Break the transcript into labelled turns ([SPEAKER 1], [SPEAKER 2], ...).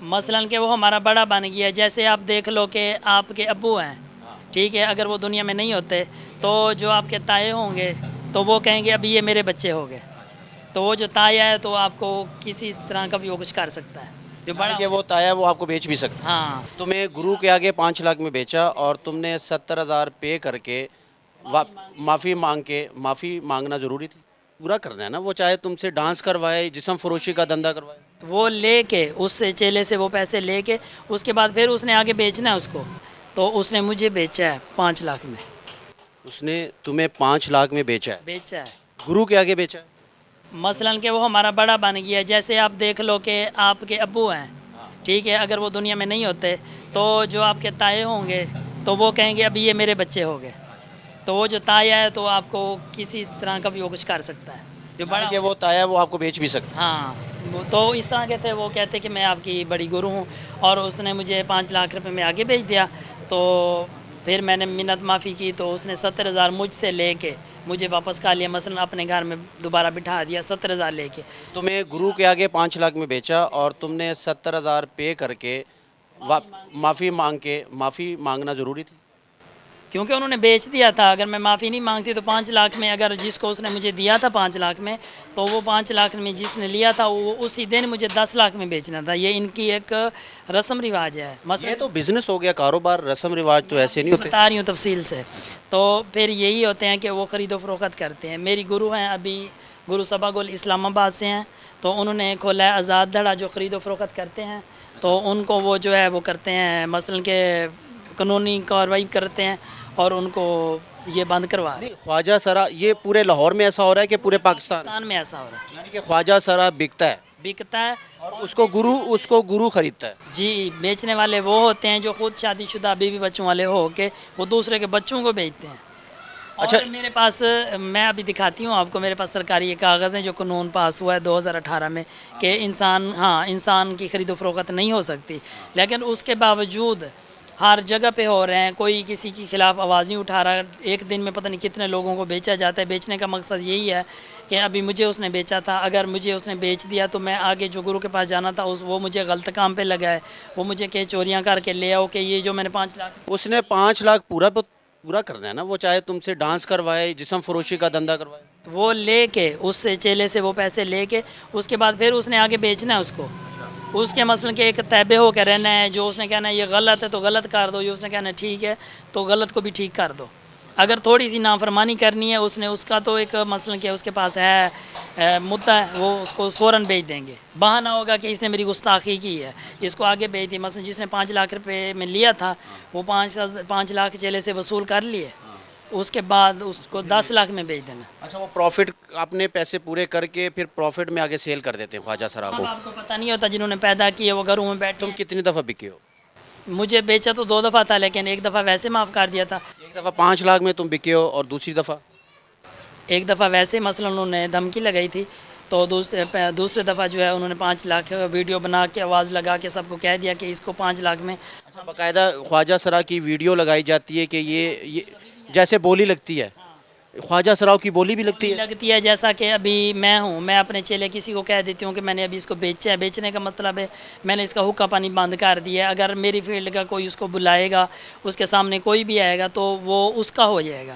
[SPEAKER 1] مثلاً کہ وہ ہمارا بڑا بن گیا. جیسے آپ دیکھ لو کہ آپ کے ابو ہیں, ٹھیک ہے, اگر وہ دنیا میں نہیں ہوتے تو جو آپ کے تائے ہوں گے تو وہ کہیں گے ابھی یہ میرے بچے ہو گئے. تو وہ جو تایا ہے تو آپ کو کسی طرح کا بھی وہ کچھ کر سکتا ہے جو
[SPEAKER 2] یعنی
[SPEAKER 1] بڑا
[SPEAKER 2] کہ وہ تایا وہ آپ کو بیچ بھی سکتا ہے.
[SPEAKER 1] ہاں.
[SPEAKER 2] تمہیں گرو کے آگے 5 لاکھ میں بیچا اور تم نے 70,000 پے کر کے معافی مانگنا ضروری تھی. پورا کرنا ہے نا, وہ چاہے تم سے ڈانس کروائے, جسم فروشی کا دھندا کروائے.
[SPEAKER 1] وہ لے کے اس سے چیلے سے وہ پیسے لے کے اس کے بعد پھر اس نے آگے بیچنا ہے اس کو. تو اس نے مجھے بیچا ہے 5 لاکھ میں.
[SPEAKER 2] اس نے تمہیں 5 لاکھ میں بیچا ہے,
[SPEAKER 1] بیچا ہے.
[SPEAKER 2] گرو کے آگے بیچا ہے.
[SPEAKER 1] مثلاً کہ وہ ہمارا بڑا بن گیا. جیسے آپ دیکھ لو کہ آپ کے ابو ہیں, ٹھیک ہے, اگر وہ دنیا میں نہیں ہوتے تو جو آپ کے تائے ہوں گے تو وہ کہیں گے ابھی یہ میرے بچے ہو گئے. تو وہ جو تایا ہے تو آپ کو کسی طرح کا بھی وہ کچھ کر سکتا ہے جو بڑا.
[SPEAKER 2] یعنی کہ وہ تایا وہ آپ کو بیچ بھی سکتا ہے.
[SPEAKER 1] ہاں. تو اس طرح کے تھے, وہ کہتے کہ میں آپ کی بڑی گرو ہوں, اور اس نے مجھے 5 لاکھ روپے میں آگے بیچ دیا. تو پھر میں نے منت معافی کی تو اس نے 70,000 مجھ سے لے کے مجھے واپس کھا لیا. مثلا اپنے گھر میں دوبارہ بٹھا دیا 70,000 لے کے.
[SPEAKER 2] تمہیں گرو کے آگے 5 لاکھ میں بیچا اور تم نے 70,000 پے کر کے معافی مانگنا ضروری تھی.
[SPEAKER 1] کیونکہ انہوں نے بیچ دیا تھا. اگر میں معافی نہیں مانگتی تو 5 لاکھ میں, اگر جس کو اس نے مجھے دیا تھا 5 لاکھ میں, تو وہ 5 لاکھ میں جس نے لیا تھا وہ اسی دن مجھے 10 لاکھ میں بیچنا تھا. یہ ان کی ایک رسم رواج ہے.
[SPEAKER 2] یہ تو بزنس ہو گیا, کاروبار. رسم رواج تو ایسے نہیں ہوتے.
[SPEAKER 1] بتا رہی ہوں تفصیل سے. تو پھر یہی ہوتے ہیں کہ وہ خرید و فروخت کرتے ہیں. میری گرو ہیں ابھی, گرو سبا گل اسلام آباد سے ہیں, تو انہوں نے کھولا ہے آزاد دھڑا جو خرید و فروخت کرتے ہیں. تو ان کو وہ جو ہے وہ کرتے ہیں, مثلاً کہ قانونی کارروائی کرتے ہیں اور ان کو یہ بند کروا.
[SPEAKER 2] نہیں, خواجہ سرا یہ پورے لاہور میں ایسا ہو رہا ہے کہ پورے پاکستان
[SPEAKER 1] میں ایسا ہو رہا ہے.
[SPEAKER 2] یعنی کہ خواجہ سرا بکتا ہے
[SPEAKER 1] بکتا ہے
[SPEAKER 2] اور اس کو گرو خریدتا ہے.
[SPEAKER 1] جی. بیچنے والے وہ ہوتے ہیں جو خود شادی شدہ بیوی بچوں والے ہو کے وہ دوسرے کے بچوں کو بیچتے ہیں.
[SPEAKER 2] اچھا.
[SPEAKER 1] اور میرے پاس, میں ابھی دکھاتی ہوں آپ کو, میرے پاس سرکاری یہ کاغذ ہیں جو قانون پاس ہوا ہے 2018 میں کہ انسان کی خرید و فروخت نہیں ہو سکتی. لیکن اس کے باوجود ہر جگہ پہ ہو رہے ہیں, کوئی کسی کے خلاف آواز نہیں اٹھا رہا. ایک دن میں پتہ نہیں کتنے لوگوں کو بیچا جاتا ہے. بیچنے کا مقصد یہی ہے کہ ابھی مجھے اس نے بیچا تھا, اگر مجھے اس نے بیچ دیا تو میں آگے جو گرو کے پاس جانا تھا وہ مجھے غلط کام پہ لگا ہے. وہ مجھے کہ چوریاں کر کے لے آؤ کہ یہ جو میں نے 5 لاکھ.
[SPEAKER 2] اس نے 5 لاکھ پورا کرنا ہے نا, وہ چاہے تم سے ڈانس کروائے, جسم فروشی کا دھندا کروائے.
[SPEAKER 1] وہ لے کے اس سے چیلے سے وہ پیسے لے کے اس کے بعد پھر اس نے آگے بیچنا ہے اس کو. اس کے مثلاً کہ ایک تابع ہو کے رہنا ہے. جو اس نے کہنا ہے یہ غلط ہے تو غلط کر دو, جو اس نے کہنا ہے ٹھیک ہے تو غلط کو بھی ٹھیک کر دو. اگر تھوڑی سی نافرمانی کرنی ہے اس کا تو ایک مثلاً کہ اس کے پاس ہے مدعا ہے, وہ اس کو فوراً بیچ دیں گے. بہانہ ہوگا کہ اس نے میری گستاخی کی ہے, اس کو آگے بیچ دی. مثلاً جس نے 5 لاکھ روپے میں لیا تھا وہ 5 لاکھ چیلے سے وصول کر لیے, اس کے بعد اس کو 10 لاکھ میں بیچ دینا.
[SPEAKER 2] اچھا, وہ پروفٹ اپنے پیسے پورے کر کے پھر پروفٹ میں آگے سیل کر دیتے ہیں خواجہ سرا کو.
[SPEAKER 1] اب آپ کو پتہ نہیں ہوتا, جنہوں نے پیدا کیے وہ گھروں میں بیٹھے.
[SPEAKER 2] تم کتنی دفعہ بکے ہو؟
[SPEAKER 1] مجھے بیچا تو 2 دفعہ تھا, لیکن ایک دفعہ ویسے معاف کر دیا تھا.
[SPEAKER 2] ایک دفعہ 5 لاکھ میں تم بکے ہو اور دوسری دفعہ
[SPEAKER 1] ایک دفعہ ویسے مثلاً انہوں نے دھمکی لگائی تھی, تو دوسرے دفعہ جو ہے انہوں نے 5 لاکھ ویڈیو بنا کے آواز لگا کے سب کو کہہ دیا کہ اس کو 5 لاکھ میں.
[SPEAKER 2] اچھا, باقاعدہ خواجہ سرا کی ویڈیو لگائی جاتی ہے کہ یہ جیسے بولی لگتی ہے, خواجہ سراؤ کی بولی بھی لگتی ہے.
[SPEAKER 1] جیسا کہ ابھی میں ہوں, میں اپنے چیلے کسی کو کہہ دیتی ہوں کہ میں نے ابھی اس کو بیچا ہے. بیچنے کا مطلب ہے میں نے اس کا حقہ پانی بند کر دیا ہے. اگر میری فیلڈ کا کوئی اس کو بلائے گا, اس کے سامنے کوئی بھی آئے گا تو وہ اس کا ہو جائے گا.